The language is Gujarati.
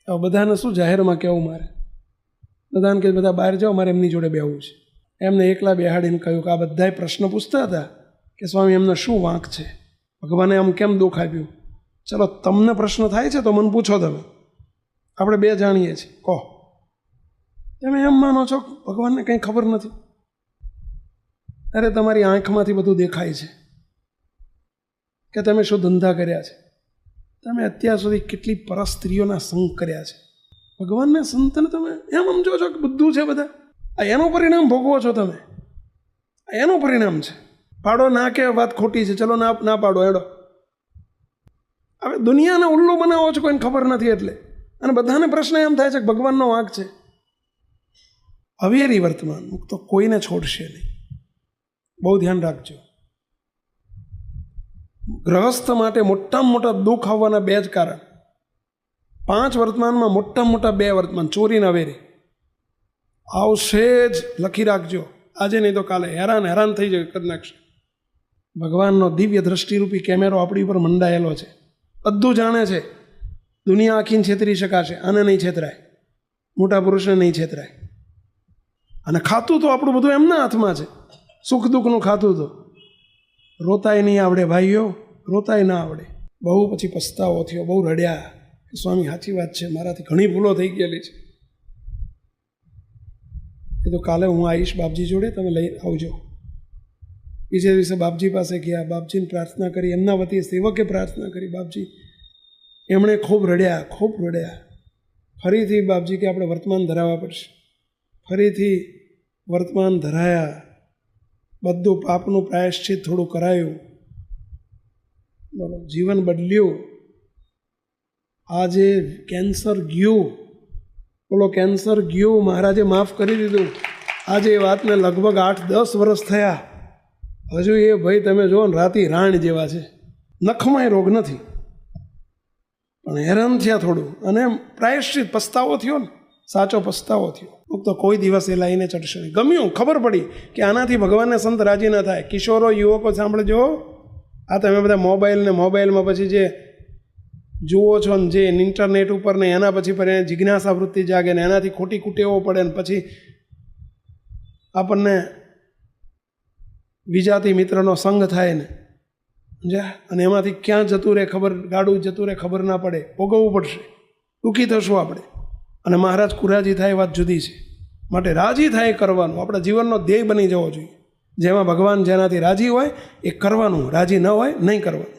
હવે બધાને શું જાહેરમાં કહેવું મારે? બધાને કે બધા બહાર જાઓ, મારે એમની જોડે બેહવું છે. એમને એકલા બેહાડીને કહ્યું કે આ બધાએ પ્રશ્ન પૂછતા હતા કે સ્વામી એમને શું વાંક છે, ભગવાને આમ કેમ દુઃખ આપ્યું? ચલો તમને પ્રશ્ન થાય છે તો મને પૂછો, તમે આપણે બે જાણીએ છીએ, કહો. તમે એમ માનો છો ભગવાનને કંઈ ખબર નથી? અરે તમારી આંખમાંથી બધું દેખાય છે કે તમે શું ધંધા કર્યા છે, તમે અત્યાર સુધી કેટલી પરસ સ્ત્રીઓના સંગ કર્યા છે. ભગવાનને સંતને તમે એમ સમજો છો કે બધું છે બધા? આ એનું પરિણામ ભોગવો છો તમે, આ એનું પરિણામ છે. પાડો ના કે વાત ખોટી છે, ચલો ના પાડો, એડો. હવે દુનિયાને ઉલ્લુ બનાવો છો, કોઈને ખબર નથી એટલે. અને બધાને પ્રશ્ન એમ થાય છે કે ભગવાનનો વાંક છે. અવેરી વર્તમાન મુક્ત કોઈને છોડશે નહીં, બહુ ધ્યાન રાખજો. ગ્રહસ્થ માટે મોટામાં મોટા દુઃખ આવવાના બે જ કારણ. 5 વર્તમાનમાં મોટામાં મોટા 2 વર્તમાન, ચોરીને અવેરી. આવશે જ, લખી રાખજો, આજે નહીં તો કાલે હેરાન થઈ જાય, કરી નાખશે. ભગવાનનો દિવ્ય દ્રષ્ટિરૂપી કેમેરો આપણી ઉપર મંડાયેલો છે, બધું જાણે છે. દુનિયા આખીને છેતરી શકાશે, આને નહીં છેતરાય, મોટા પુરુષને નહીં છેતરાય. અને ખાતું તો આપણું બધું એમના હાથમાં છે, સુખ દુઃખનું ખાતું તો. રોતાય નહીં આવડે ભાઈઓ, રોતાય ના આવડે. બહુ પછી પસ્તાવો થયો, બહુ રડ્યા કે સ્વામી સાચી વાત છે, મારાથી ઘણી ભૂલો થઈ ગયેલી છે. એ તો કાલે હું આવીશ બાપજી જોડે, તમે લઈ આવજો. બીજે દિવસે બાપજી પાસે ગયા, બાપજીને પ્રાર્થના કરી, એમના વતી સેવકે પ્રાર્થના કરી. બાપજી એમણે ખૂબ રડ્યા. ફરીથી બાપજી કે આપણે વર્તમાન ધરાવવા પડશે. ફરીથી વર્તમાન ધરાયા, બધું પાપનું પ્રાયશ્ચિત થોડું કરાયું, બોલો, જીવન બદલ્યું. આજે કેન્સર ગયું, બોલો, કેન્સર ગયું, મહારાજે માફ કરી દીધું. આજે એ વાતને લગભગ 8-10 વર્ષ થયા. હજુ એ ભાઈ તમે જુઓ ને, રાતી રાણ જેવા છે, નખમાંય રોગ નથી, પણ હેરાન થયા થોડું. અને પ્રાયશ્ચિત પસ્તાવો થયો ને, સાચો પસ્તાવો થયો. તો કોઈ દિવસ એ લાઈને ચડશે નહીં. ગમ્યું, ખબર પડી કે આનાથી ભગવાનને સંત રાજી ન થાય. કિશોરો, યુવકો સાંભળજો, આ તમે બધા મોબાઈલમાં પછી જે જુઓ છો ને, જે ઇન્ટરનેટ ઉપર ને એના પછી પર જિજ્ઞાસા વૃત્તિ જાગે ને એનાથી ખોટી કુટેવો પડે ને પછી આપણને વિજાતિ મિત્રનો સંગ થાય ને, અને એમાંથી ક્યાં જતું રહે ખબર, ગાડું જતું રહે ખબર ના પડે, ભોગવવું પડશે, દુઃખી થશું આપણે. અને મહારાજ કુરાજી થાય, વાત જુદી છે. માટે રાજી થાય એ કરવાનું આપણા જીવનનો ધ્યેય બની જવો જોઈએ. જેમાં ભગવાન જેનાથી રાજી હોય એ કરવાનું, રાજી ન હોય નહીં કરવાનું.